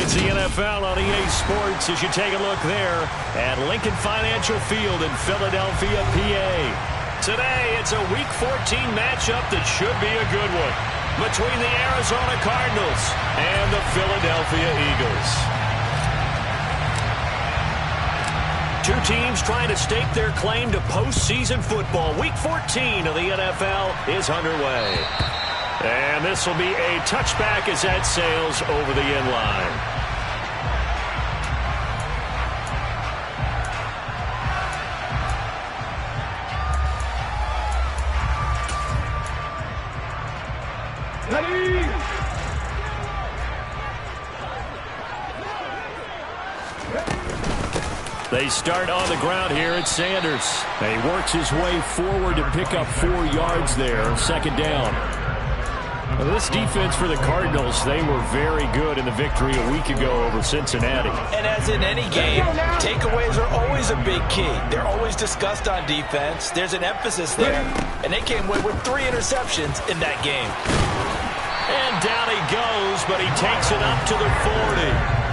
It's the NFL on EA Sports as you take a look there at Lincoln Financial Field in Philadelphia, PA. Today, it's a Week 14 matchup that should be a good one between the Arizona Cardinals and the Philadelphia Eagles. Two teams trying to stake their claim to postseason football. Week 14 of the NFL is underway. And this will be a touchback as that sails over the end line. They start on the ground here at Sanders. He works his way forward to pick up 4 yards there, second down. Well, this defense for the Cardinals, they were very good in the victory a week ago over Cincinnati. And as in any game, takeaways are always a big key. They're always discussed on defense. There's an emphasis there. And they came away with 3 interceptions in that game. And down he goes, but he takes it up to the 40.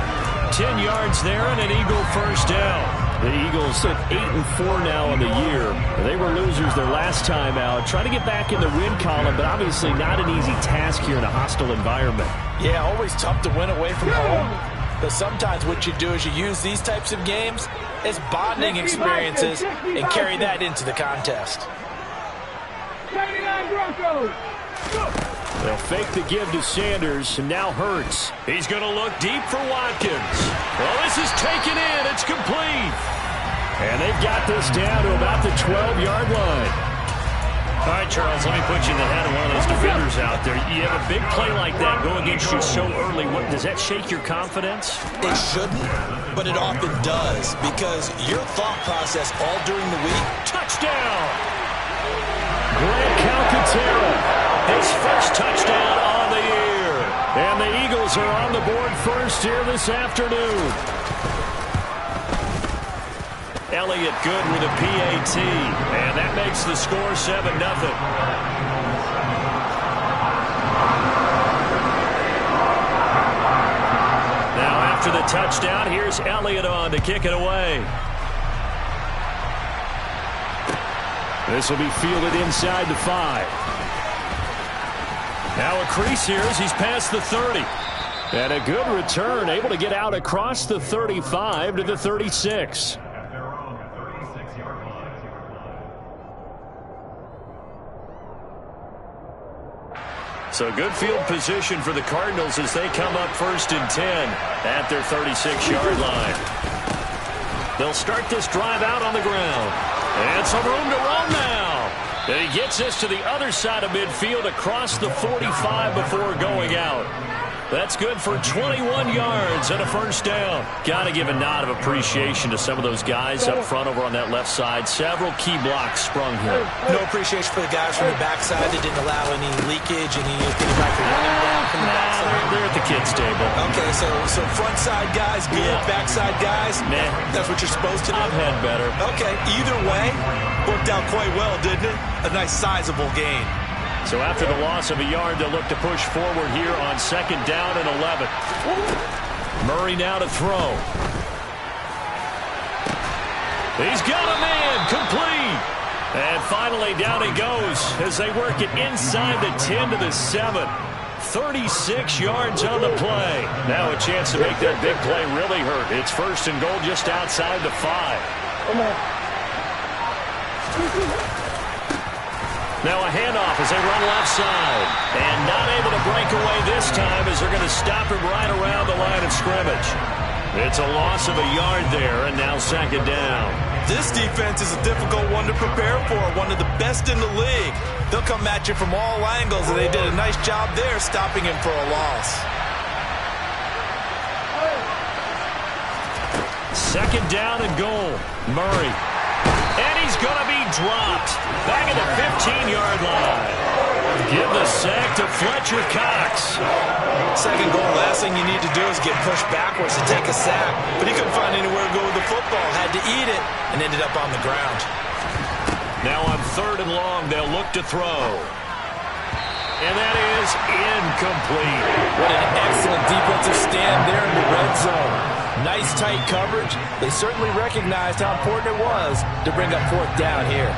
10 yards there and an Eagle first down. The Eagles sit 8-4 now on the year. They were losers their last time out. Trying to get back in the win column, but obviously not an easy task here in a hostile environment. Yeah, always tough to win away from home. But sometimes what you do is you use these types of games as bonding experiences and carry that into the contest. They'll fake the give to Sanders, and now Hurts. He's going to look deep for Watkins. Well, this is taken in. It's complete. And they've got this down to about the 12-yard line. All right, Charles, let me put you in the head of one of those defenders out there. You have a big play like that go against you so early. Does that shake your confidence? It shouldn't, but it often does, because your thought process all during the week. Touchdown! Grant Calcaterra, his first touchdown on the year. And the Eagles are on the board first here this afternoon. Elliott good with a PAT, and that makes the score 7-0. Now after the touchdown, here's Elliott on to kick it away. This will be fielded inside the 5. Now a crease here as he's past the 30. And a good return, able to get out across the 35 to the 36. So good field position for the Cardinals as they come up 1st and 10 at their 36-yard line. They'll start this drive out on the ground. And some room to run now. And he gets this to the other side of midfield across the 45 before going out. That's good for 21 yards and a first down. Got to give a nod of appreciation to some of those guys up front over on that left side. Several key blocks sprung here. No appreciation for the guys from the backside that didn't allow any leakage, anybody running down from the backside. They're at the kids' table. Okay, so front side guys good, backside guys, nah. That's what you're supposed to do? I've had better. Okay, either way, worked out quite well, didn't it? A nice sizable gain. So after the loss of a yard, they'll look to push forward here on 2nd down and 11. Murray now to throw. He's got a man, complete. And finally down he goes as they work it inside the 10 to the 7. 36 yards on the play. Now a chance to make that big play really hurt. It's 1st and goal just outside the 5. Come on. Now a handoff as they run left side. And not able to break away this time as they're going to stop him right around the line of scrimmage. It's a loss of a yard there, and now 2nd down. This defense is a difficult one to prepare for, one of the best in the league. They'll come at you from all angles, and they did a nice job there stopping him for a loss. 2nd down and goal. Murray. And he's going to be dropped. Back at the 15-yard line. Give the sack to Fletcher Cox. 2nd goal, last thing you need to do is get pushed backwards to take a sack. But he couldn't find anywhere to go with the football. Had to eat it and ended up on the ground. Now on 3rd and long, they'll look to throw. And that is incomplete. What an excellent defensive stand there in the red zone. Nice tight coverage. They certainly recognized how important it was to bring up fourth down here.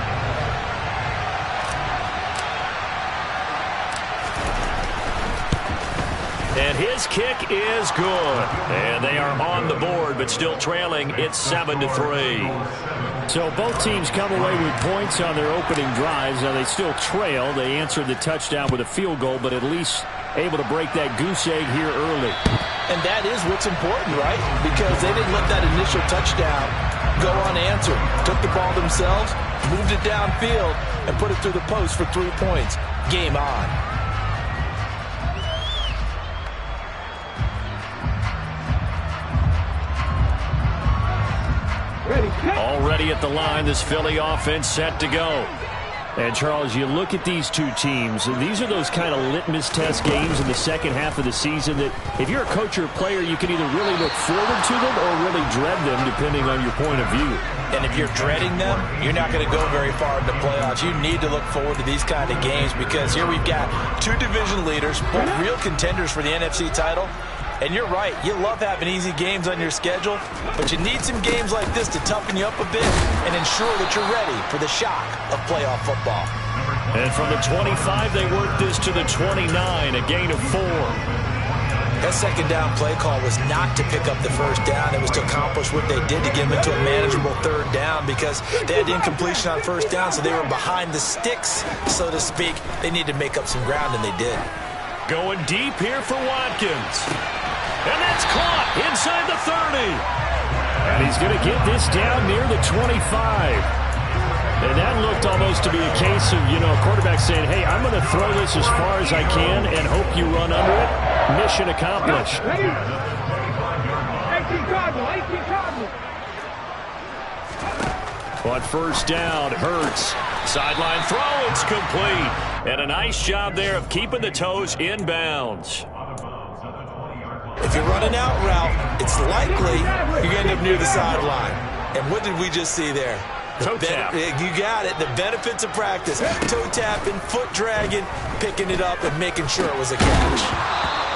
And his kick is good. And they are on the board, but still trailing. It's 7-3. So both teams come away with points on their opening drives. Now they still trail. They answered the touchdown with a field goal, but at least able to break that goose egg here early. And that is what's important, right? Because they didn't let that initial touchdown go unanswered. Took the ball themselves, moved it downfield, and put it through the post for 3 points. Game on. Already at the line, this Philly offense set to go. And, Charles, you look at these two teams, and these are those kind of litmus test games in the second half of the season that if you're a coach or a player, you can either really look forward to them or really dread them, depending on your point of view. And if you're dreading them, you're not going to go very far in the playoffs. You need to look forward to these kind of games because here we've got two division leaders, both real contenders for the NFC title. And you're right, you love having easy games on your schedule, but you need some games like this to toughen you up a bit and ensure that you're ready for the shock of playoff football. And from the 25, they work this to the 29, a gain of 4. That second down play call was not to pick up the first down. It was to accomplish what they did to get them into a manageable third down because they had incompletion on first down, so they were behind the sticks, so to speak. They needed to make up some ground, and they did. Going deep here for Watkins. And that's caught inside the 30. And he's going to get this down near the 25. And that looked almost to be a case of, a quarterback saying, hey, I'm going to throw this as far as I can and hope you run under it. Mission accomplished. On first down, Hurts. Sideline throw, it's complete. And a nice job there of keeping the toes in bounds. If you're running out route, it's likely you're going to end up near the sideline. And what did we just see there? Toe tap. You got it. The benefits of practice. Toe tapping, foot dragging, picking it up, and making sure it was a catch.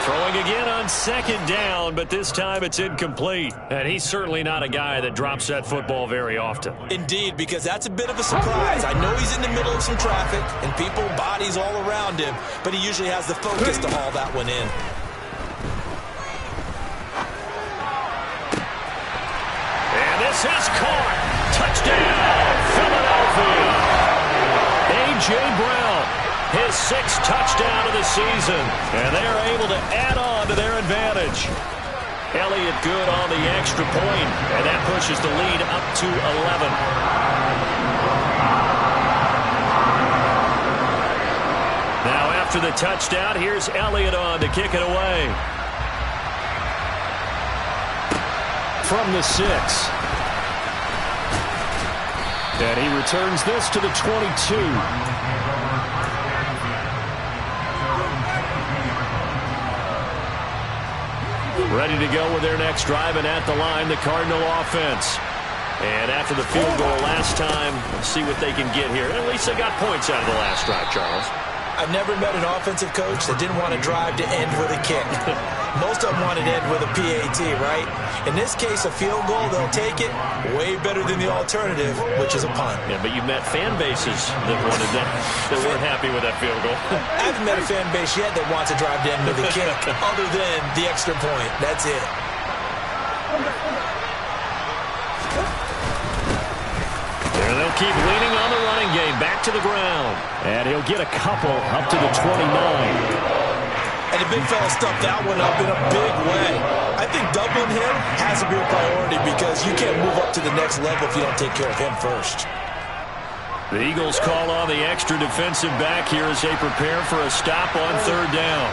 Throwing again on second down, but this time it's incomplete. And he's certainly not a guy that drops that football very often. Indeed, because that's a bit of a surprise. I know he's in the middle of some traffic and people, bodies all around him, but he usually has the focus to haul that one in. This is caught. Touchdown, Philadelphia. A.J. Brown, his 6th touchdown of the season. And they are able to add on to their advantage. Elliott good on the extra point, and that pushes the lead up to 11. Now after the touchdown, here's Elliott on to kick it away. From the 6. And he returns this to the 22. Ready to go with their next drive, and at the line, the Cardinal offense. And after the field goal last time, let's see what they can get here. At least they got points out of the last drive, Charles. I've never met an offensive coach that didn't want to drive to end with a kick. Most of them wanted to end with a PAT, right? In this case, a field goal, they'll take it. Way better than the alternative, which is a punt. Yeah, but you've met fan bases that wanted that, that weren't happy with that field goal. I haven't met a fan base yet that wants to drive to end with a kick, other than the extra point. That's it. There they'll keep leaning on the running game. Back to the ground. And he'll get a couple up to the 29. And the big fella stuffed that one up in a big way. I think doubling him has to be a priority because you can't move up to the next level if you don't take care of him first. The Eagles call on the extra defensive back here as they prepare for a stop on third down.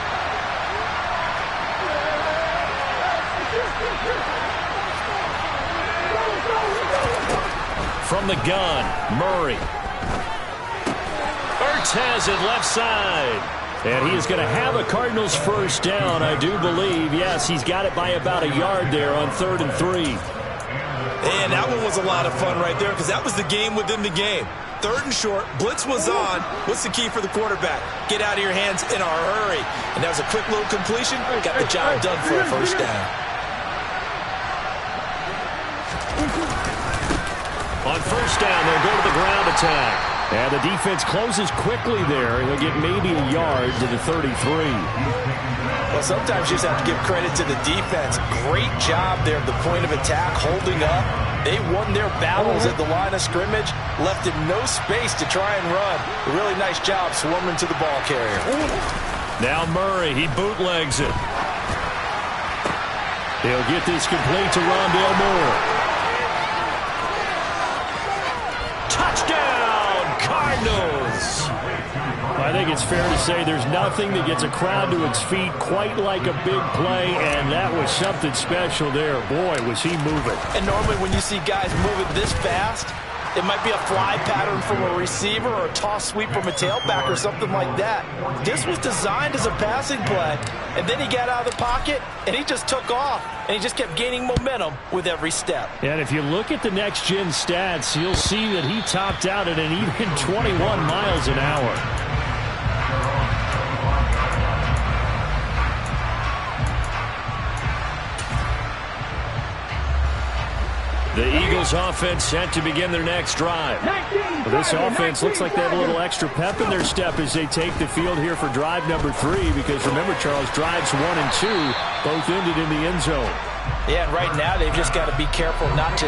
From the gun, Murray. Ertz has it left side. And he is going to have a Cardinals first down, I do believe. Yes, he's got it by about a yard there on 3rd and 3. And that one was a lot of fun right there because that was the game within the game. 3rd and short. Blitz was on. What's the key for the quarterback? Get out of your hands in a hurry. And that was a quick little completion. Got the job done for a first down. On first down, they'll go to the ground attack. And the defense closes quickly there. He'll get maybe a yard to the 33. Well, sometimes you just have to give credit to the defense. Great job there at the point of attack, holding up. They won their battles at the line of scrimmage, left him no space to try and run. A really nice job swarming to the ball carrier. Now Murray, he bootlegs it. He'll get this complete to Rondale Moore. Touchdown, Cardinals! I think it's fair to say there's nothing that gets a crowd to its feet quite like a big play, and that was something special there. Boy, was he moving. And normally when you see guys moving this fast, it might be a fly pattern from a receiver or a toss sweep from a tailback or something like that. This was designed as a passing play, and then he got out of the pocket, and he just took off, and he just kept gaining momentum with every step. And if you look at the next-gen stats, you'll see that he topped out at an even 21 miles an hour. The Eagles offense set to begin their next drive. Well, this offense looks like they have a little extra pep in their step as they take the field here for drive number 3, because remember, Charles, drives 1 and 2 both ended in the end zone. Yeah, and right now they've just got to be careful not to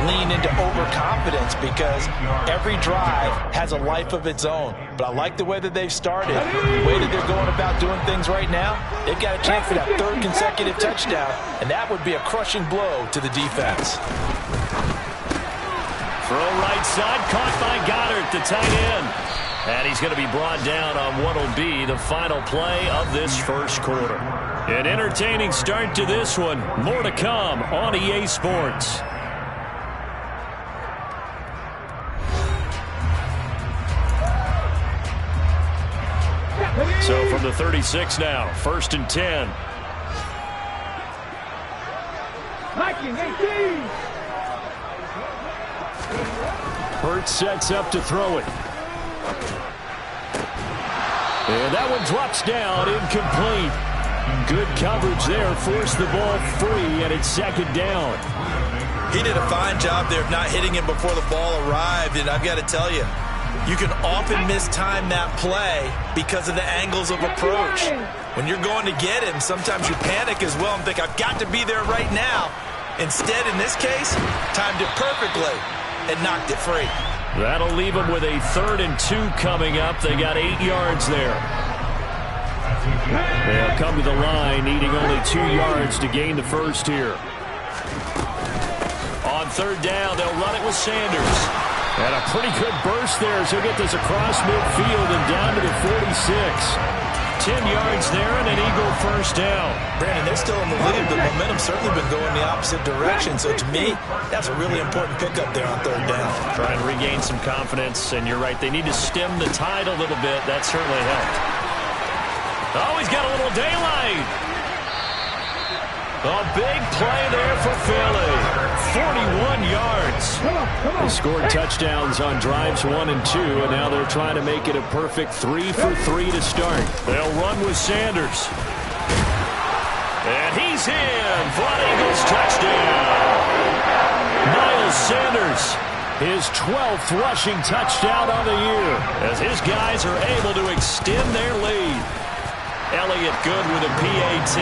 lean into overconfidence, because every drive has a life of its own. But I like the way that they've started, the way that they're going about doing things right now. They've got a chance for that 3rd consecutive touchdown, and that would be a crushing blow to the defense. Throw right side, caught by Goddard, the tight end. And he's going to be brought down on what will be the final play of this first quarter. An entertaining start to this one. More to come on EA Sports. So from the 36 now, 1st and 10. Hurts sets up to throw it. And that one drops down, incomplete. Good coverage there, forced the ball free, and it's 2nd down. He did a fine job there of not hitting him before the ball arrived, and I've got to tell you, you can often mistime that play because of the angles of approach. When you're going to get him, sometimes you panic as well and think, I've got to be there right now. Instead, in this case, timed it perfectly and knocked it free. That'll leave them with a 3rd and 2 coming up. They got 8 yards there. They'll come to the line, needing only 2 yards to gain the first here. On 3rd down, they'll run it with Sanders. And a pretty good burst there as he'll get this across midfield and down to the 46. 10 yards there and an Eagle first down. Brandon, they're still in the lead, but momentum's certainly been going the opposite direction. So to me, that's a really important pickup there on 3rd down. Trying to regain some confidence, and you're right, they need to stem the tide a little bit. That certainly helped. Oh, he's got a little daylight. A big play there for Philly. 41 yards. They scored touchdowns on drives 1 and 2, and now they're trying to make it a perfect 3 for 3 to start. They'll run with Sanders. And he's in for an Eagles touchdown. Miles Sanders, his 12th rushing touchdown on the year, as his guys are able to extend their lead. Elliott good with a PAT,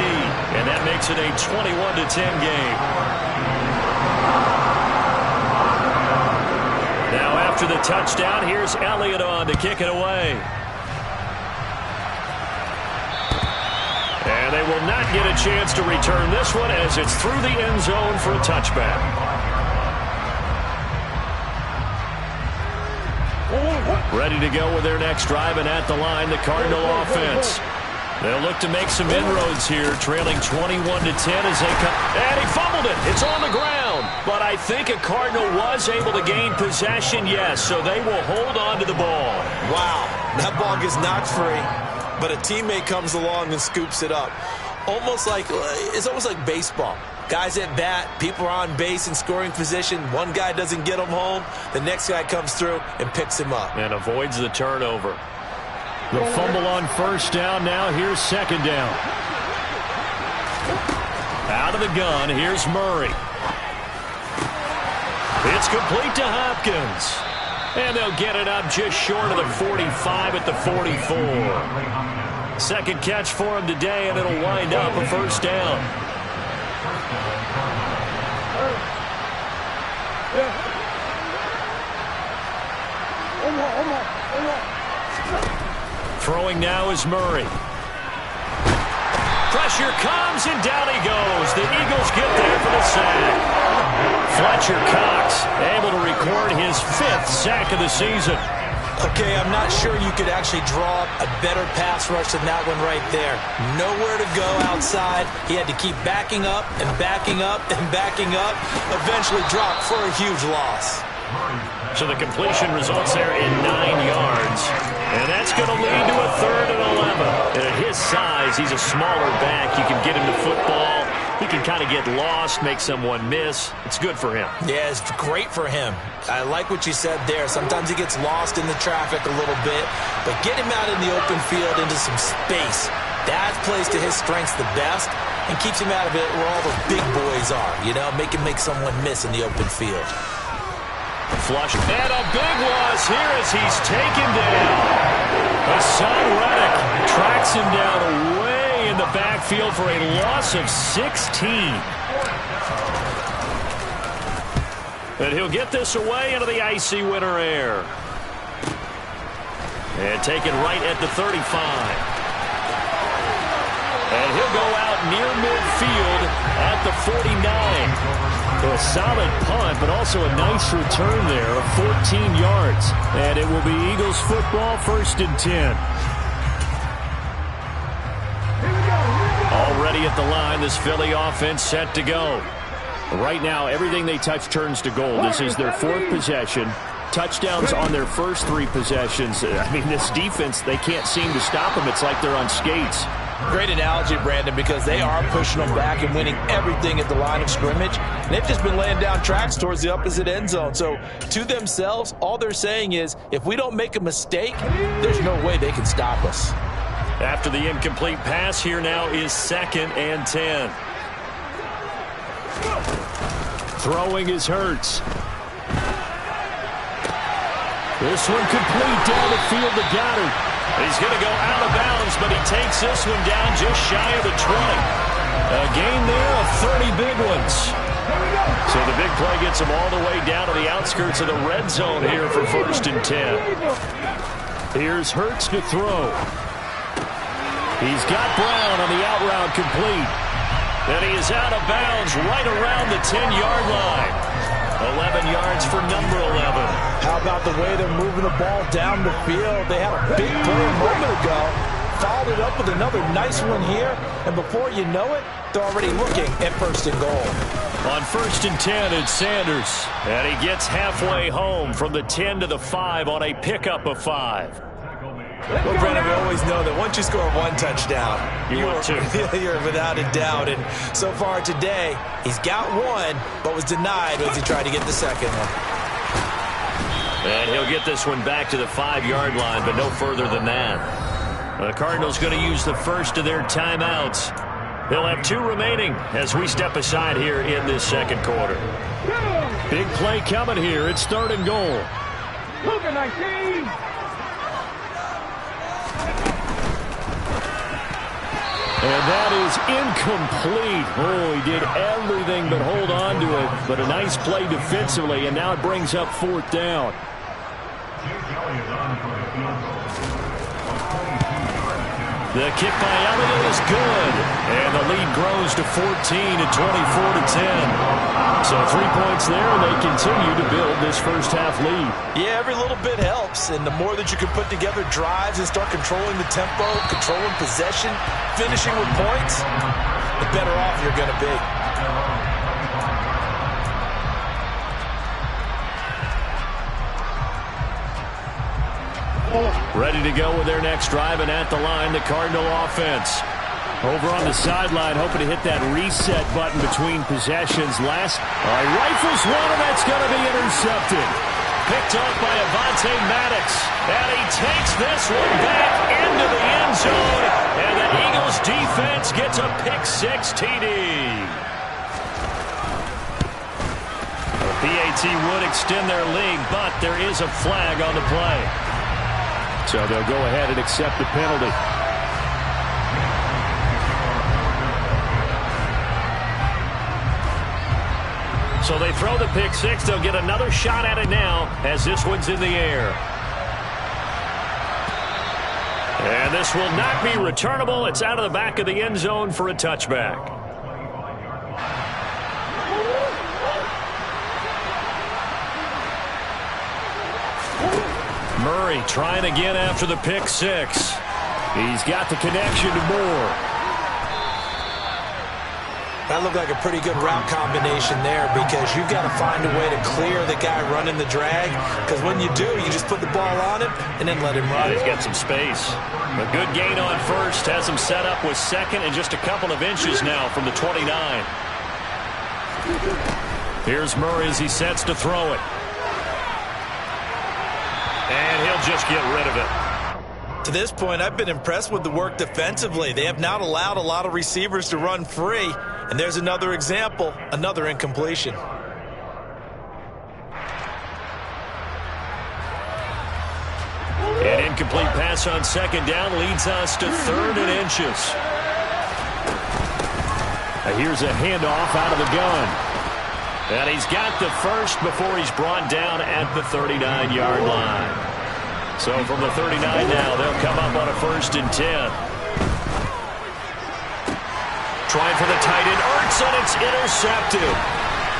and that makes it a 21-10 game. Now after the touchdown, here's Elliott on to kick it away. And they will not get a chance to return this one as it's through the end zone for a touchback. Ready to go with their next drive, and at the line, the Cardinal offense. They'll look to make some inroads here, trailing 21-10 as they come. And he fumbled it. It's on the ground. But I think a Cardinal was able to gain possession, yes, so they will hold on to the ball. Wow, that ball gets knocked free, but a teammate comes along and scoops it up. It's almost like baseball. Guys at bat, people are on base in scoring position. One guy doesn't get him home. The next guy comes through and picks him up. And avoids the turnover. The fumble on first down. Now here's second down. Out of the gun, here's Murray. It's complete to Hopkins. And they'll get it up just short of the 45 at the 44. Second catch for him today, and it'll wind up a first down. Throwing now is Murray. Pressure comes, and down he goes. The Eagles get there for the sack. Fletcher Cox able to record his 5th sack of the season. Okay, I'm not sure you could actually draw a better pass rush than that one right there. Nowhere to go outside. He had to keep backing up and backing up and backing up. Eventually dropped for a huge loss. So the completion results there in 9 yards. And that's going to lead to a 3rd and 11. And at his size, he's a smaller back. You can get him to football. He can kind of get lost, make someone miss. It's good for him. Yeah, it's great for him. I like what you said there. Sometimes he gets lost in the traffic a little bit. But get him out in the open field into some space. That plays to his strengths the best and keeps him out of it where all the big boys are. You know, make someone miss in the open field. Flush. And a big loss here as he's taken down. Hassan Reddick tracks him down way in the backfield for a loss of 16. And he'll get this away into the icy winter air. And taken right at the 35. And he'll go out near midfield at the 49. A solid punt, but also a nice return there of 14 yards. And it will be Eagles football, 1st and 10. Already at the line, this Philly offense set to go. Right now, everything they touch turns to gold. This is their 4th possession. Touchdowns on their first 3 possessions. I mean, this defense, they can't seem to stop them. It's like they're on skates. Great analogy, Brandon, because they are pushing them back and winning everything at the line of scrimmage. And they've just been laying down tracks towards the opposite end zone. So to themselves, all they're saying is, if we don't make a mistake, there's no way they can stop us. After the incomplete pass, here now is 2nd and 10. Throwing is Hurts. This one complete down the field to Goddard. He's going to go out of bounds, but he takes this one down just shy of the 20. A gain there of 30 big ones. So the big play gets him all the way down to the outskirts of the red zone here for 1st and 10. Here's Hurts to throw. He's got Brown on the out route complete. And he is out of bounds right around the 10-yard line. 11 yards for number 11. How about the way they're moving the ball down the field? They had a big play a moment ago. Followed it up with another nice one here. And before you know it, they're already looking at 1st and goal. On 1st and 10, it's Sanders. And he gets halfway home from the 10 to the 5 on a pickup of 5. Well, Brennan, we always know that once you score 1 touchdown, you're without a doubt. And so far today, he's got 1, but was denied as he tried to get the 2nd one. And he'll get this one back to the 5-yard line, but no further than that. The Cardinals going to use the first of their timeouts. They'll have 2 remaining as we step aside here in this 2nd quarter. Big play coming here. It's 3rd and goal. Look at 19. And that is incomplete. Oh, he did everything but hold on to it. But a nice play defensively, and now it brings up 4th down. The kick by Elliott is good. And the lead grows to 14 at 24-10. So 3 points there, and they continue to build this first half lead. Yeah, every little bit helps. And the more that you can put together drives and start controlling the tempo, controlling possession, finishing with points, the better off you're going to be. Ready to go with their next drive, and at the line, the Cardinal offense. Over on the sideline, hoping to hit that reset button between possessions. Rifles one, and that's going to be intercepted. Picked off by Avonte Maddox. And he takes this one back into the end zone. And the Eagles defense gets a pick-6 TD. The PAT would extend their lead, but there is a flag on the play. So they'll go ahead and accept the penalty. So they throw the pick-6. They'll get another shot at it now as this one's in the air. And this will not be returnable. It's out of the back of the end zone for a touchback. Murray trying again after the pick-6. He's got the connection to Moore. That looked like a pretty good route combination there because you've got to find a way to clear the guy running the drag, because when you do, you just put the ball on him and then let him run. He's got some space. A good gain on first has him set up with second and just a couple of inches now from the 29. Here's Murray as he sets to throw it. And he'll just get rid of it. To this point, I've been impressed with the work defensively. They have not allowed a lot of receivers to run free. And there's another example, another incompletion. An incomplete pass on second down leads us to 3rd and inches. Here's a handoff out of the gun. And he's got the first before he's brought down at the 39-yard line. So from the 39 now, they'll come up on a 1st and 10. Trying for the tight end, Ertz, and it's intercepted.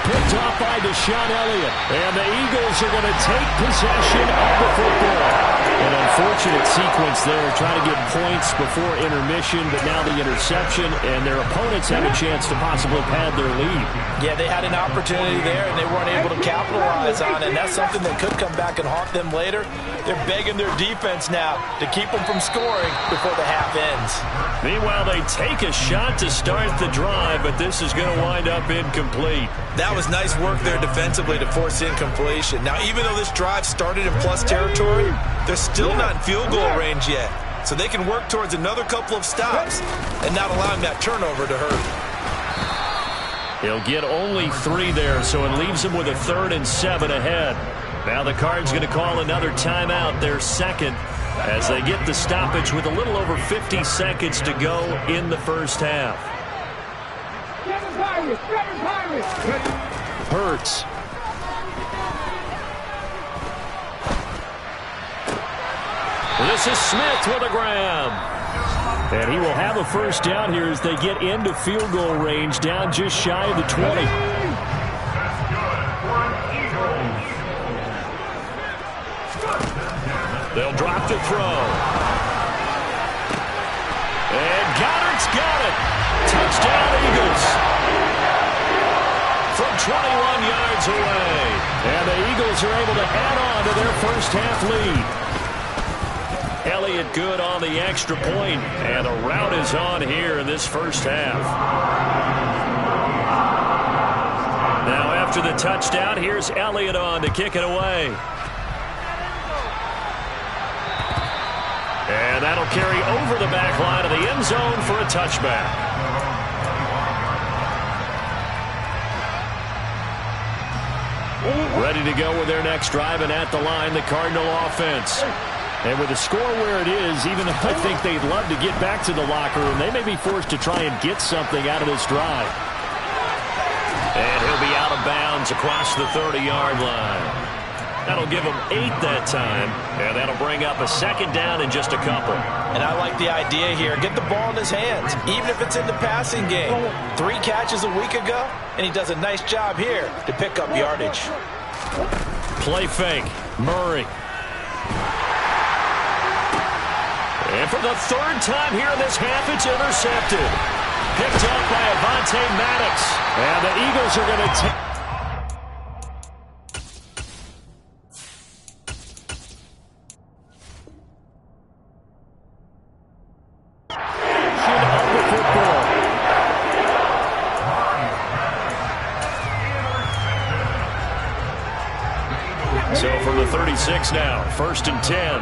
Picked off by Deshaun Elliott. And the Eagles are going to take possession of the football. An unfortunate sequence there, trying to get points before intermission, but now the interception, and their opponents have a chance to possibly pad their lead. Yeah, they had an opportunity there, and they weren't able to capitalize on it, and that's something that could come back and haunt them later. They're begging their defense now to keep them from scoring before the half ends. Meanwhile, they take a shot to start the drive, but this is going to wind up incomplete. That was nice work there defensively to force incompletion. Now, even though this drive started in plus territory, they're still not in field goal range yet. So they can work towards another couple of stops and not allowing that turnover to hurt. He'll get only 3 there, so it leaves him with a 3rd and 7 ahead. Now the Cards going to call another timeout, their second, as they get the stoppage with a little over 50 seconds to go in the first half. Hurts. This is Smith with a grab. And he will have a first down here as they get into field goal range, down just shy of the 20. They'll drop to throw. And Goddard's got it. Touchdown, Eagles. From 21 yards away. And the Eagles are able to add on to their first half lead. Elliott good on the extra point, and the route is on here in this first half. Now after the touchdown, here's Elliott on to kick it away. And that'll carry over the back line of the end zone for a touchback. Ready to go with their next drive, and at the line, the Cardinal offense. And with the score where it is, even though I think they'd love to get back to the locker room, they may be forced to try and get something out of this drive. And he'll be out of bounds across the 30-yard line. That'll give him 8 that time, and that'll bring up a second down in just a couple. And I like the idea here. Get the ball in his hands, even if it's in the passing game. 3 catches a week ago, and he does a nice job here to pick up yardage. Play fake. Murray. And for the 3rd time here in this half, it's intercepted. Picked up by Avonte Maddox. And the Eagles are going to take... of the football. 36 now. 1st and 10.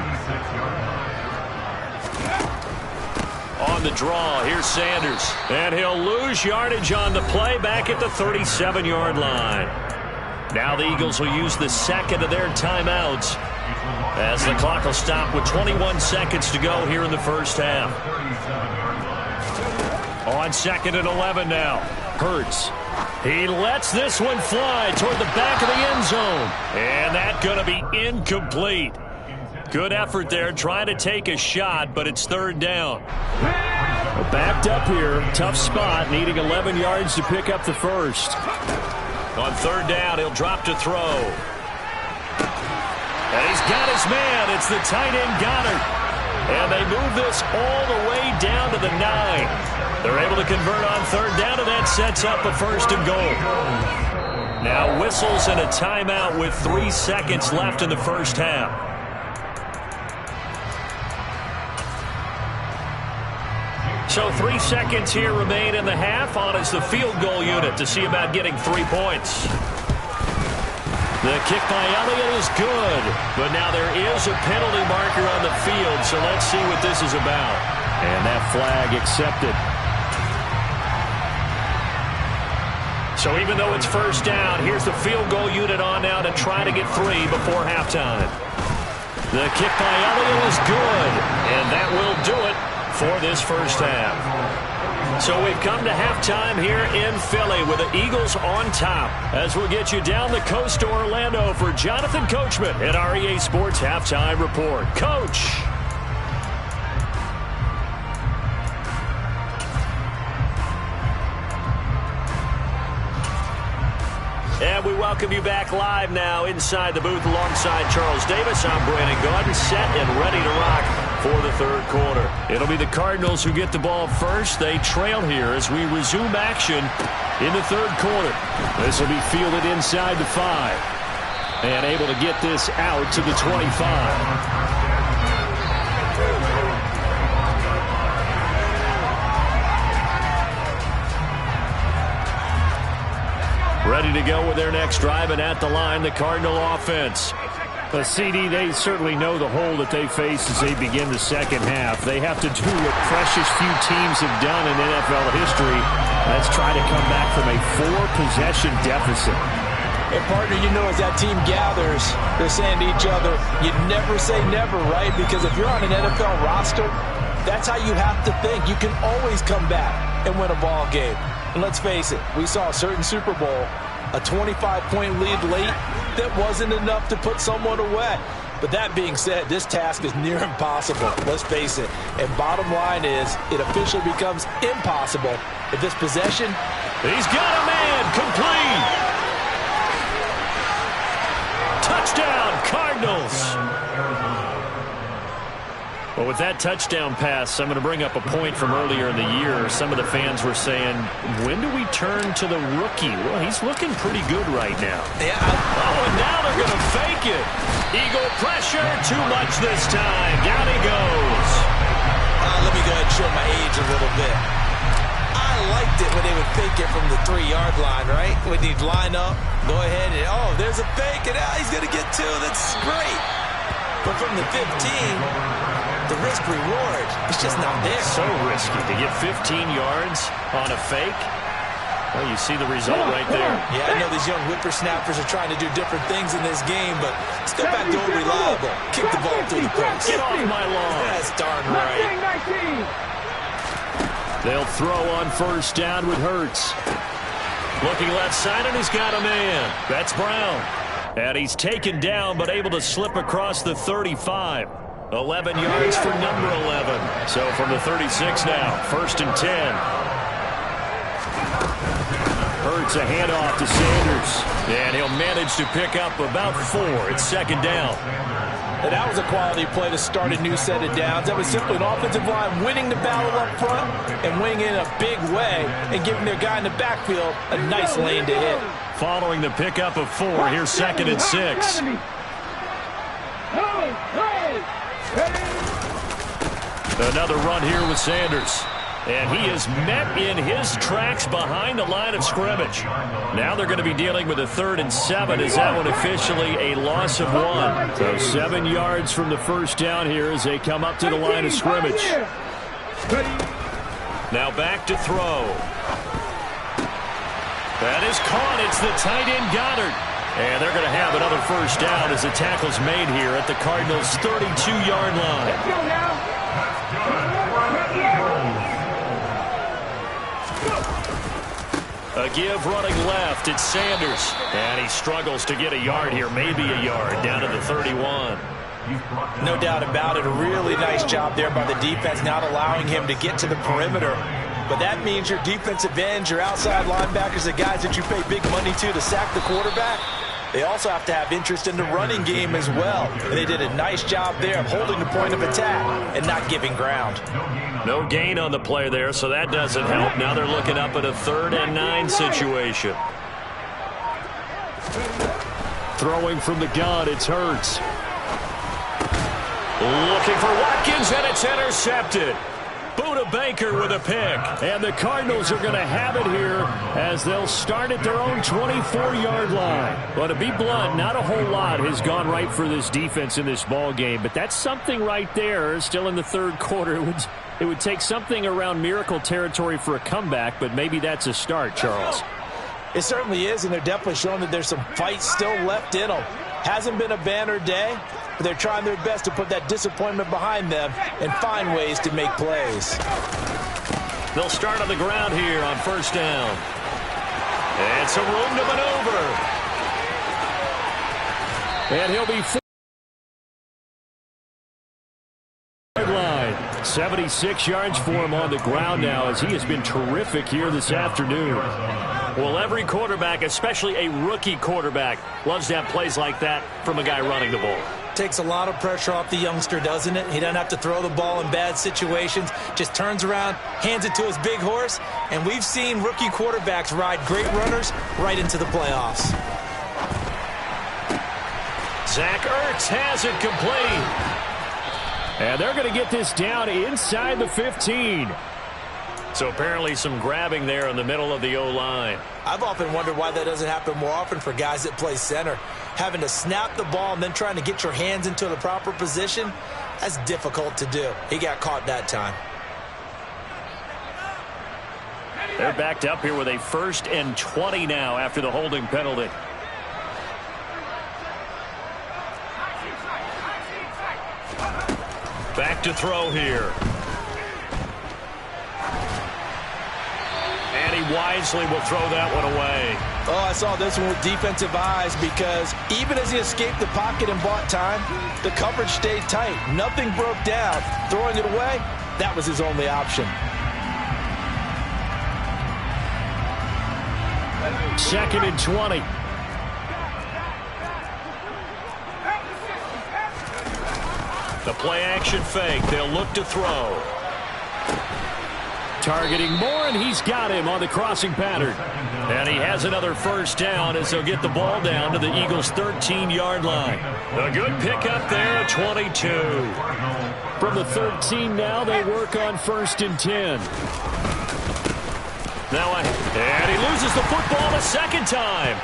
On the draw, here's Sanders. And he'll lose yardage on the play back at the 37-yard line. Now the Eagles will use the second of their timeouts as the clock will stop with 21 seconds to go here in the first half. On 2nd and 11 now. Hurts. He lets this one fly toward the back of the end zone. And that's going to be incomplete. Good effort there trying to take a shot, but it's 3rd down. Backed up here. Tough spot. Needing 11 yards to pick up the first. On 3rd down, he'll drop to throw. And he's got his man. It's the tight end Goddard. And they move this all the way down to the 9. They're able to convert on 3rd down, and that sets up a 1st and goal. Now whistles and a timeout with 3 seconds left in the first half. So 3 seconds here remain in the half. On is the field goal unit to see about getting 3 points. The kick by Elliott is good, but now there is a penalty marker on the field, so let's see what this is about. And that flag accepted. So even though it's 1st down, here's the field goal unit on now to try to get 3 before halftime. The kick by Elliott is good, and that will do it for this first half. So we've come to halftime here in Philly with the Eagles on top. As we'll get you down the coast to Orlando for Jonathan Coachman at our EA Sports Halftime Report. Coach. And we welcome you back live now inside the booth alongside Charles Davis. I'm Brandon Gaudin, set and ready to rock for the 3rd quarter. It'll be the Cardinals who get the ball first. They trail here as we resume action in the 3rd quarter. This will be fielded inside the 5. And able to get this out to the 25. Ready to go with their next drive, and at the line, the Cardinal offense. The CD, they certainly know the hole that they face as they begin the second half. They have to do what precious few teams have done in NFL history. Let's try to come back from a 4-possession deficit. And partner, you know, as that team gathers, they're saying to each other, you never say never, right? Because if you're on an NFL roster, that's how you have to think. You can always come back and win a ball game. And let's face it, we saw a certain Super Bowl, a 25-point lead late that wasn't enough to put someone away. But that being said, this task is near impossible. Let's face it. And bottom line is, it officially becomes impossible if this possession... He's got a man, complete! Touchdown, Cardinals! Well, with that touchdown pass, I'm going to bring up a point from earlier in the year. Some of the fans were saying, when do we turn to the rookie? Well, he's looking pretty good right now. Yeah. Oh, and now they're going to fake it. Eagle pressure, too much this time. Down he goes. Let me go ahead and show my age a little bit. I liked it when they would fake it from the 3-yard line, right? When he'd line up, go ahead and, oh, there's a fake, and he's going to get 2. That's great. But from the 15... the risk-reward is just not there. So risky to get 15 yards on a fake. Well, you see the result right there. Yeah, I know these young whippersnappers are trying to do different things in this game, but let's go back to old reliable. Kick the ball through the post. Get off my lawn. That's darn right. They'll throw on 1st down with Hurts. Looking left side, and he's got a man. That's Brown. And he's taken down, but able to slip across the 35. 11 yards for number 11. So from the 36 now, 1st and 10. Hurts a handoff to Sanders. And he'll manage to pick up about 4. It's 2nd down. And that was a quality play to start a new set of downs. That was simply an offensive line winning the battle up front and winning in a big way and giving their guy in the backfield a nice lane to hit. Following the pickup of 4, here's 2nd and 6. Another run here with Sanders. And he is met in his tracks behind the line of scrimmage. Now they're going to be dealing with a 3rd and 7. Is that one officially a loss of 1? So 7 yards from the first down here as they come up to the line of scrimmage. Now back to throw. That is caught. It's the tight end Goddard. And they're going to have another first down as the tackle's made here at the Cardinals' 32-yard line. Let's go now. A give running left. It's Sanders. And he struggles to get a yard here, maybe a yard, down to the 31. No doubt about it. A really nice job there by the defense, not allowing him to get to the perimeter. But that means your defensive ends, your outside linebackers, the guys that you pay big money to sack the quarterback, they also have to have interest in the running game as well. And they did a nice job there of holding the point of attack and not giving ground. No gain on the play there, so that doesn't help. Now they're looking up at a 3rd and 9 situation. Throwing from the gun, it's Hurts. Looking for Watkins, and it's intercepted. Buda Baker with a pick. And the Cardinals are going to have it here as they'll start at their own 24-yard line. But to be blunt, not a whole lot has gone right for this defense in this ball game. But that's something right there. Still in the 3rd quarter. It would take something around miracle territory for a comeback, but maybe that's a start, Charles. It certainly is, and they're definitely showing that there's some fight still left in them. Hasn't been a banner day, but they're trying their best to put that disappointment behind them and find ways to make plays. They'll start on the ground here on first down. And some room to maneuver. And he'll be line. 76 yards for him on the ground now as he has been terrific here this afternoon. Well, every quarterback, especially a rookie quarterback, loves to have plays like that from a guy running the ball. Takes a lot of pressure off the youngster, doesn't it? He doesn't have to throw the ball in bad situations. Just turns around, hands it to his big horse. And we've seen rookie quarterbacks ride great runners right into the playoffs. Zach Ertz has it complete. And they're going to get this down inside the 15. So apparently some grabbing there in the middle of the O-line. I've often wondered why that doesn't happen more often for guys that play center. Having to snap the ball and then trying to get your hands into the proper position, that's difficult to do. He got caught that time. They're backed up here with a 1st and 20 now after the holding penalty. Back to throw here. And he wisely will throw that one away. Oh, I saw this one with defensive eyes because even as he escaped the pocket and bought time, the coverage stayed tight. Nothing broke down. Throwing it away, that was his only option. 2nd and 20. The play action fake. They'll look to throw. Targeting Moore, and he's got him on the crossing pattern. And he has another first down as they'll get the ball down to the Eagles' 13-yard line. A good pickup there, 22. From the 13 now, they work on 1st and 10. And he loses the football a second time.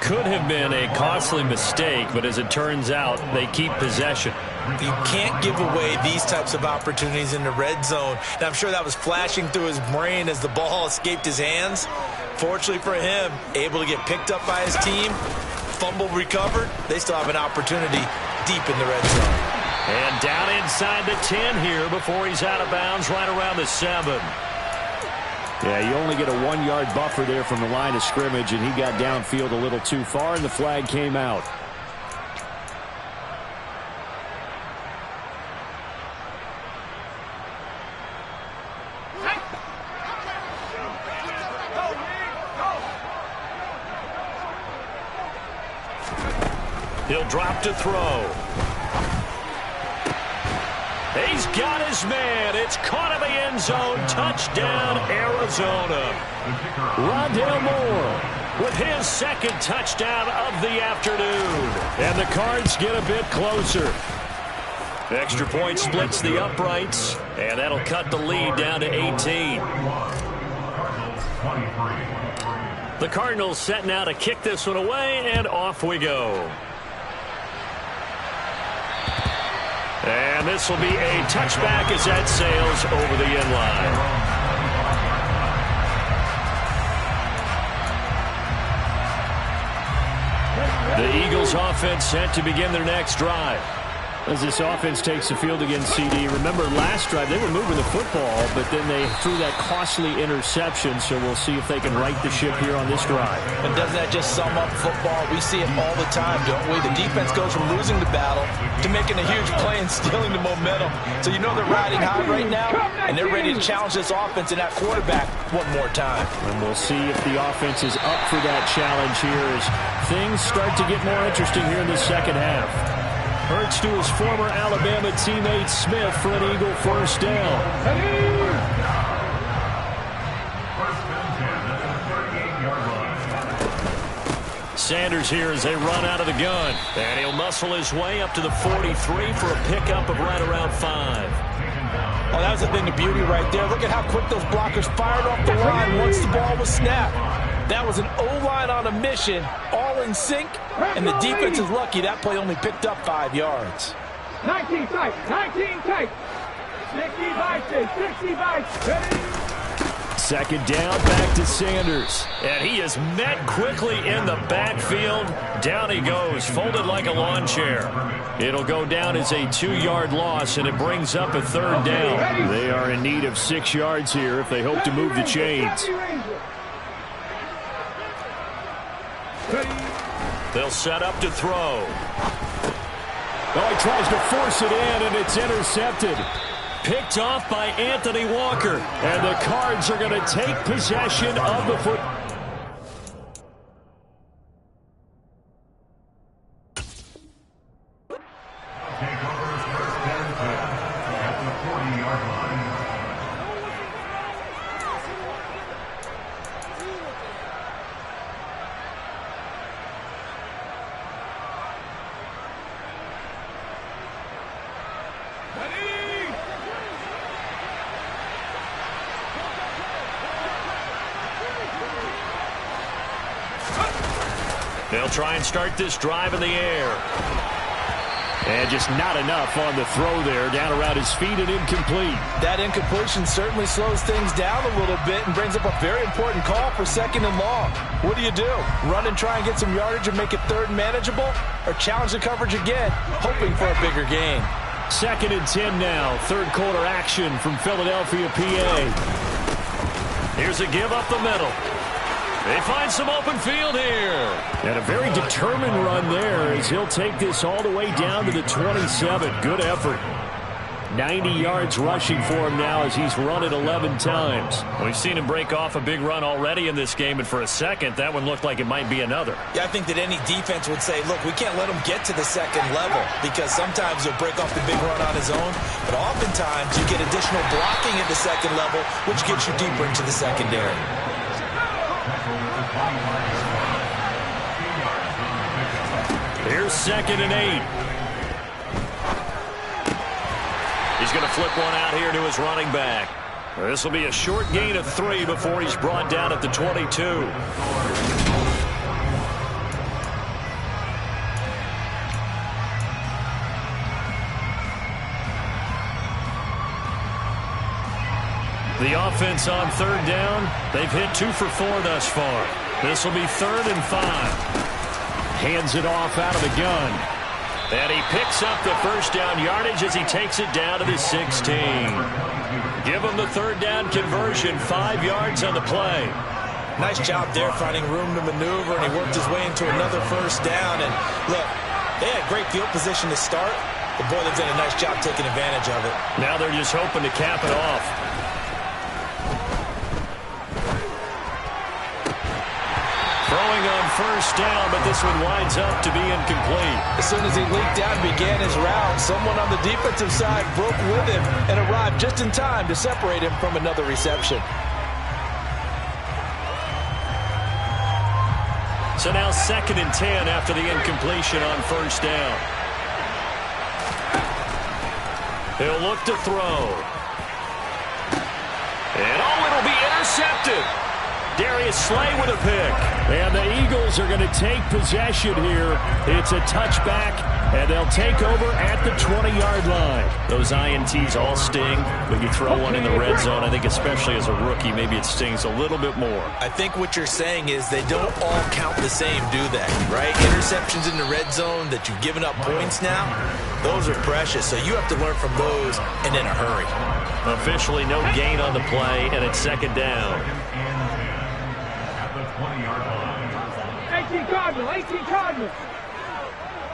Could have been a costly mistake, but as it turns out, they keep possession. You can't give away these types of opportunities in the red zone. And I'm sure that was flashing through his brain as the ball escaped his hands. Fortunately for him, able to get picked up by his team, fumble recovered. They still have an opportunity deep in the red zone. And down inside the 10 here before he's out of bounds right around the 7. Yeah, you only get a 1-yard buffer there from the line of scrimmage, and he got downfield a little too far, and the flag came out. He'll drop to throw. He's got his man. It's caught in the end zone. Touchdown, Arizona. Rondale Moore with his 2nd touchdown of the afternoon. And the Cards get a bit closer. Extra point splits the uprights, and that'll cut the lead down to 18. The Cardinals set now to kick this one away, and off we go. And this will be a touchback as that sails over the end line. The Eagles offense set to begin their next drive. As this offense takes the field against CD, remember last drive they were moving the football, but then they threw that costly interception, so we'll see if they can right the ship here on this drive. And doesn't that just sum up football? We see it all the time, don't we? The defense goes from losing the battle to making a huge play and stealing the momentum. So you know they're riding high right now, and they're ready to challenge this offense and that quarterback one more time. And we'll see if the offense is up for that challenge here as things start to get more interesting here in the second half. Hurts to his former Alabama teammate Smith for an Eagle first down. Sanders here as they run out of the gun. And he'll muscle his way up to the 43 for a pickup of right around 5. Oh, that was a thing of beauty right there. Look at how quick those blockers fired off the line once the ball was snapped. That was an O-line on a mission, all in sync, and the defense is lucky that play only picked up 5 yards. 19 tight, 19 tight. 60 Second down, back to Sanders. And he is met quickly in the backfield. Down he goes, folded like a lawn chair. It'll go down as a 2-yard loss, and it brings up a third down. They are in need of 6 yards here if they hope to move the chains. They'll set up to throw. Oh, he tries to force it in, and it's intercepted. Picked off by Anthony Walker. And the Cards are going to take possession of the football. They'll try and start this drive in the air. And just not enough on the throw there. Down around his feet and incomplete. That incompletion certainly slows things down a little bit and brings up a very important call for 2nd and long. What do? Run and try and get some yardage and make it 3rd manageable? Or challenge the coverage again, hoping for a bigger gain? 2nd and 10 now. 3rd quarter action from Philadelphia, PA. Here's a give up the middle. They find some open field here. And a very determined run there as he'll take this all the way down to the 27. Good effort. 90 yards rushing for him now as he's run it 11 times. We've seen him break off a big run already in this game, and for a second, that one looked like it might be another. Yeah, I think that any defense would say, look, we can't let him get to the 2nd level because sometimes he'll break off the big run on his own, but oftentimes you get additional blocking at the 2nd level, which gets you deeper into the secondary. Here's 2nd and 8. He's going to flip one out here to his running back. This will be a short gain of 3 before he's brought down at the 22. The offense on 3rd down, they've hit 2 for 4 thus far. This will be 3rd and 5. Hands it off out of the gun. And he picks up the first down yardage as he takes it down to the 16. Give him the 3rd down conversion, 5 yards on the play. Nice job there finding room to maneuver, and he worked his way into another first down. And look, they had great field position to start, but boy, they've done a nice job taking advantage of it. Now they're just hoping to cap it off. Throwing on first down, but this one winds up to be incomplete. As soon as he leaked out and began his route, someone on the defensive side broke with him and arrived just in time to separate him from another reception. So now 2nd and 10 after the incompletion on first down. He'll look to throw. And it'll be intercepted. Darius Slay with a pick. And the Eagles are going to take possession here. It's a touchback, and they'll take over at the 20-yard line. Those INTs all sting, but you throw one in the red zone, I think especially as a rookie, maybe it stings a little bit more. I think what you're saying is they don't all count the same, do they? Right? Interceptions in the red zone that you've given up points now, those are precious. So you have to learn from those and in a hurry. Officially no gain on the play, and it's second down. 18 Cardinals, 18 Cardinals.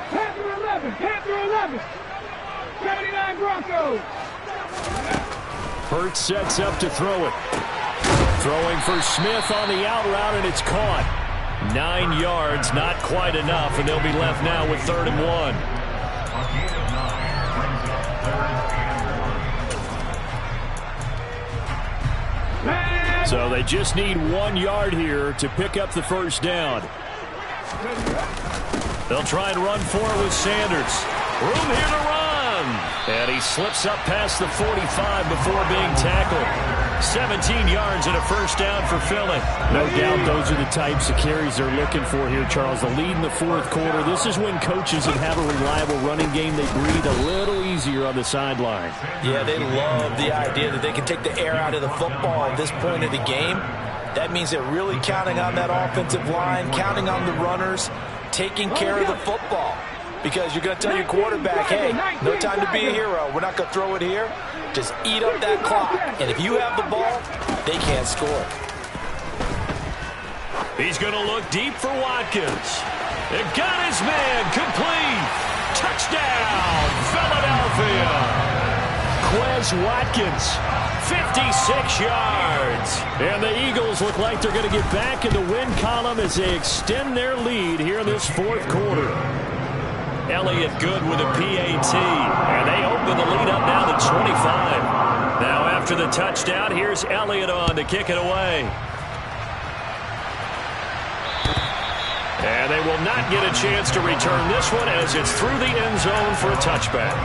Panther 11, Panther 11. 79 Broncos. Hurts sets up to throw it. Throwing for Smith on the out route, and it's caught. 9 yards, not quite enough, and they'll be left now with 3rd and 1. So they just need 1 yard here to pick up the first down. They'll try and run for it with Sanders. Room here to run. And he slips up past the 45 before being tackled. 17 yards and a first down for Philly. No doubt those are the types of carries they're looking for here, Charles. The lead in the 4th quarter. This is when coaches that have a reliable running game, they breathe a little easier on the sideline. Yeah, they love the idea that they can take the air out of the football at this point of the game. That means they're really counting on that offensive line, counting on the runners, taking care of the football. Because you're going to tell your quarterback, hey, no time to be a hero. We're not going to throw it here. Just eat up that clock. And if you have the ball, they can't score. He's going to look deep for Watkins. It got his man complete. Touchdown, Philadelphia. Quez Watkins, 56 yards. And the Eagles look like they're going to get back in the win column as they extend their lead here in this 4th quarter. Elliott good with a PAT, and they open the lead up now to 25. Now after the touchdown, here's Elliott on to kick it away. And they will not get a chance to return this one as it's through the end zone for a touchback.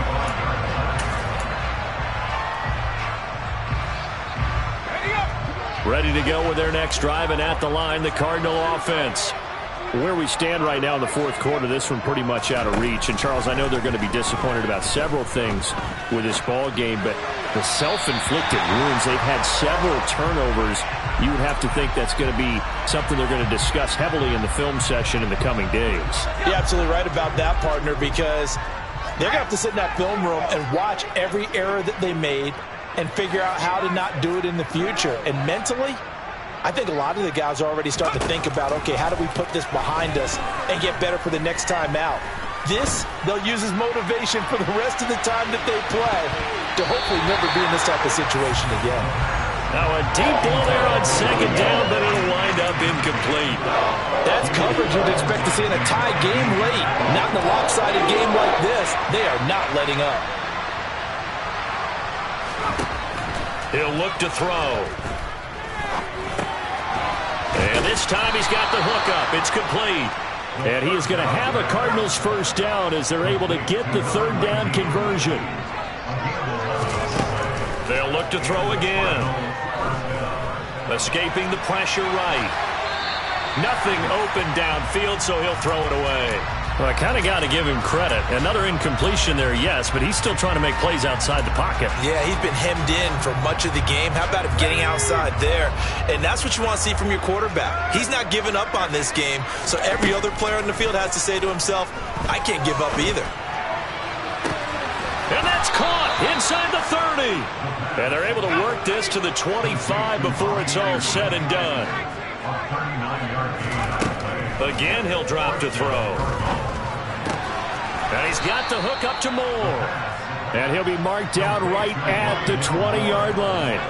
Ready to go with their next drive, and at the line, the Cardinal offense. Where we stand right now in the 4th quarter, this one pretty much out of reach. And, Charles, I know they're going to be disappointed about several things with this ball game, but the self-inflicted wounds, they've had several turnovers. You would have to think that's going to be something they're going to discuss heavily in the film session in the coming days. You're absolutely right about that, partner, because they're going to have to sit in that film room and watch every error that they made and figure out how to not do it in the future. And mentally, I think a lot of the guys are already starting to think about, okay, how do we put this behind us and get better for the next time out? This, they'll use as motivation for the rest of the time that they play to hopefully never be in this type of situation again. Now a deep ball there on second down, but it'll wind up incomplete. That's coverage you'd expect to see in a tie game late. Not in a lopsided game like this. They are not letting up. He'll look to throw. And this time he's got the hook up. It's complete. And he is going to have a Cardinals first down as they're able to get the 3rd down conversion. They'll look to throw again. Escaping the pressure right. Nothing open downfield, so he'll throw it away. Well, I kind of got to give him credit. Another incompletion there, yes, but he's still trying to make plays outside the pocket. Yeah, he's been hemmed in for much of the game. How about him getting outside there? And that's what you want to see from your quarterback. He's not giving up on this game, so every other player on the field has to say to himself, I can't give up either. And that's caught inside the 30. And they're able to work this to the 25 before it's all said and done. Again, he'll drop to throw. And he's got the hook up to Moore. And he'll be marked down right at the 20-yard line.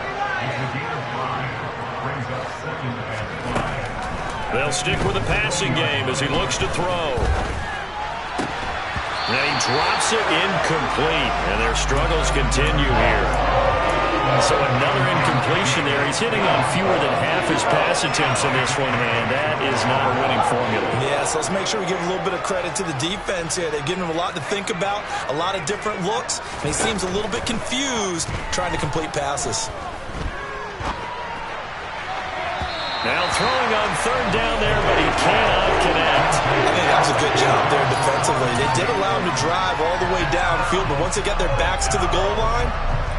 They'll stick with the passing game as he looks to throw. And he drops it incomplete. And their struggles continue here. So another incompletion there. He's hitting on fewer than half his pass attempts in this one, and that is not a winning formula. Yeah, so let's make sure we give a little bit of credit to the defense here. They've given him a lot to think about, a lot of different looks, and he seems a little bit confused trying to complete passes. Now throwing on third down there, but he cannot connect. I think that was a good job there defensively. They did allow him to drive all the way downfield, but once they got their backs to the goal line,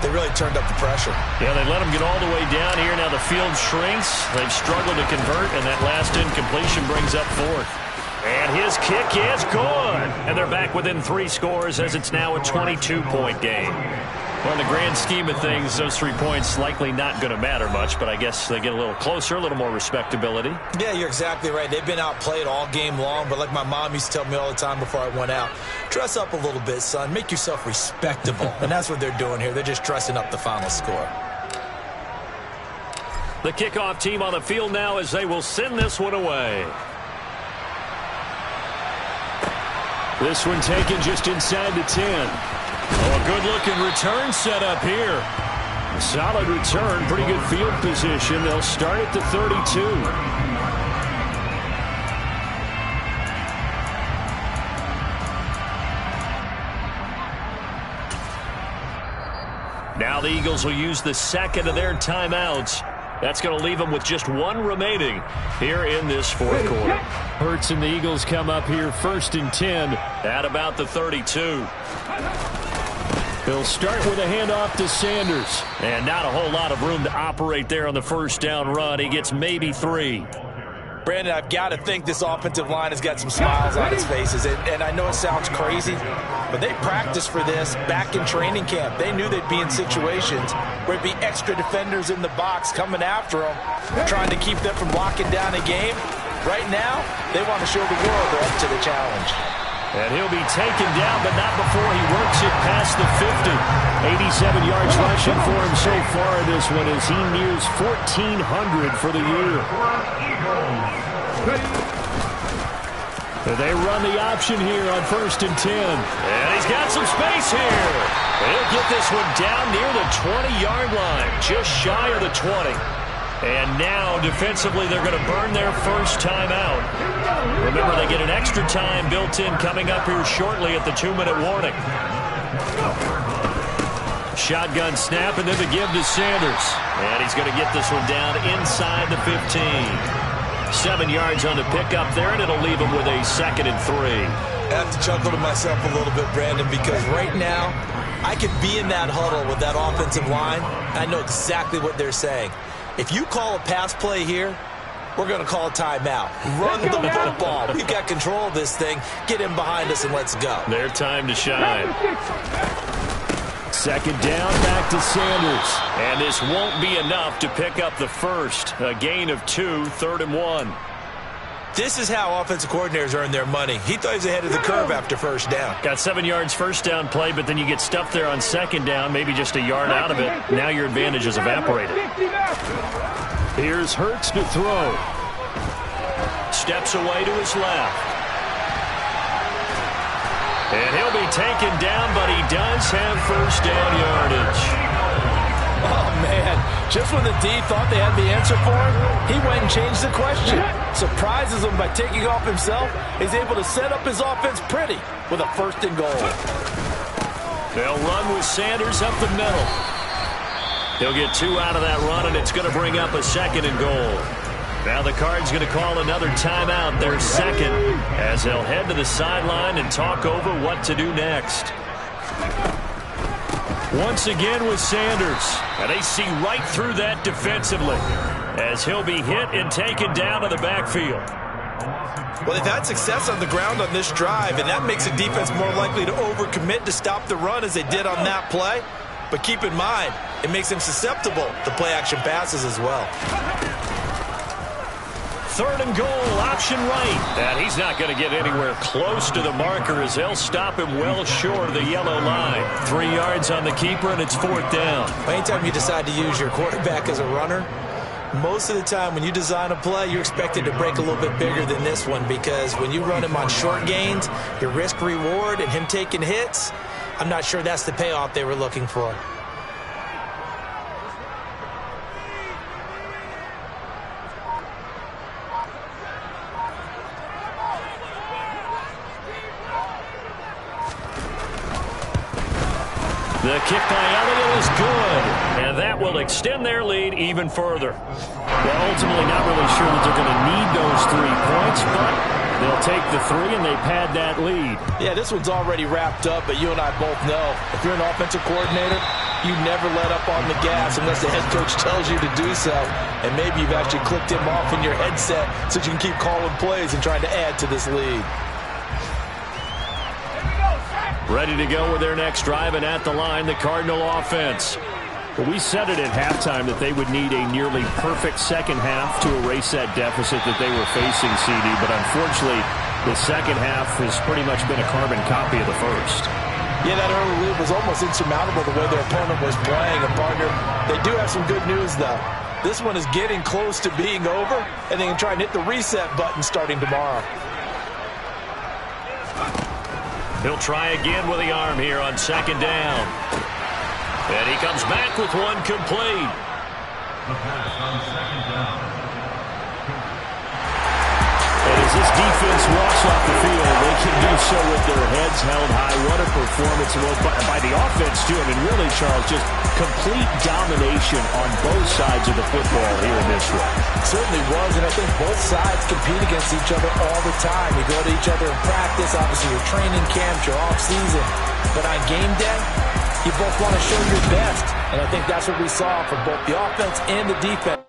they really turned up the pressure. Yeah, they let him get all the way down here. Now the field shrinks. They've struggled to convert, and that last incompletion brings up fourth. And his kick is good. And they're back within 3 scores as it's now a 22-point game. Well, in the grand scheme of things, those 3 points likely not going to matter much, but I guess they get a little closer, a little more respectability. Yeah, you're exactly right. They've been outplayed all game long, but like my mom used to tell me all the time before I went out, dress up a little bit, son. Make yourself respectable. And that's what they're doing here. They're just dressing up the final score. The kickoff team on the field now as they will send this one away. This one taken just inside the 10. Oh, a good-looking return set up here. Solid return, pretty good field position. They'll start at the 32. Now the Eagles will use the second of their timeouts. That's going to leave them with just 1 remaining here in this fourth quarter. Hurts and the Eagles come up here first and 10. At about the 32. They'll start with a handoff to Sanders. And not a whole lot of room to operate there on the first down run. He gets maybe 3. Brandon, I've got to think this offensive line has got some smiles on its faces. And I know it sounds crazy, but they practiced for this back in training camp. They knew they'd be in situations where it'd be extra defenders in the box coming after them, trying to keep them from locking down a game. Right now, they want to show the world they're up to the challenge. And he'll be taken down, but not before he works it past the 50. 87 yards rushing for him so far in this one as he nears 1,400 for the year. They run the option here on first and 10. And he's got some space here. He'll get this one down near the 20-yard line, just shy of the 20. And now, defensively, they're going to burn their first time out. Remember, they get an extra time built in coming up here shortly at the 2-minute warning. Shotgun snap, and then the give to Sanders. And he's going to get this one down inside the 15. 7 yards on the pickup there, and it'll leave him with a 2nd and 3. I have to chuckle to myself a little bit, Brandon, because right now, I could be in that huddle with that offensive line. I know exactly what they're saying. If you call a pass play here, we're going to call a timeout. Run the football. We've got control of this thing. Get in behind us and let's go. Their time to shine. 2nd down, back to Sanders. And this won't be enough to pick up the first. A gain of 2, 3rd and 1. This is how offensive coordinators earn their money. He thought he was ahead of the curve after first down. Got 7 yards first down play, but then you get stuffed there on 2nd down, maybe just a yard out of it. Now your advantage is evaporated. Here's Hurts to throw. Steps away to his left. And he'll be taken down, but he does have first down yardage. Oh, man. Just when the D thought they had the answer for him, he went and changed the question. Surprises him by taking off himself. He's able to set up his offense pretty with a 1st and goal. They'll run with Sanders up the middle. He'll get 2 out of that run, and it's going to bring up a 2nd and goal. Now the Cards going to call another timeout, their 2nd, as they'll head to the sideline and talk over what to do next. Once again with Sanders, and they see right through that defensively as he'll be hit and taken down to the backfield. Well, they've had success on the ground on this drive, and that makes the defense more likely to overcommit to stop the run as they did on that play. But keep in mind, it makes them susceptible to play-action passes as well. 3rd and goal, option right. And he's not going to get anywhere close to the marker as they'll stop him well short of the yellow line. 3 yards on the keeper, and it's 4th down. Anytime you decide to use your quarterback as a runner, most of the time when you design a play, you're expected to break a little bit bigger than this one, because when you run him on short gains, your risk-reward and him taking hits, I'm not sure that's the payoff they were looking for. The kick by Elliott is good, and that will extend their lead even further. Well, ultimately not really sure that they're going to need those 3 points, but they'll take the 3 and they pad that lead. Yeah, this one's already wrapped up, but you and I both know if you're an offensive coordinator, you never let up on the gas unless the head coach tells you to do so. And maybe you've actually clicked him off in your headset so you can keep calling plays and trying to add to this lead. Ready to go with their next drive, and at the line, the Cardinal offense. Well, we said it at halftime that they would need a nearly perfect second half to erase that deficit that they were facing, CD. But unfortunately, the second half has pretty much been a carbon copy of the first. Yeah, that early lead was almost insurmountable the way their opponent was playing. And, partner, they do have some good news, though. This one is getting close to being over, and they can try and hit the reset button starting tomorrow. He'll try again with the arm here on second down. And he comes back with one complete. And as this defense walks off the field, they can do so with their heads held high. What a performance by the offense, too. I mean, really, Charles, just complete domination on both sides of the football here in this one. It certainly was, and I think both sides compete against each other all the time. You go to each other in practice, obviously your training camps, your off-season. But on game day, you both want to show your best. And I think that's what we saw from both the offense and the defense.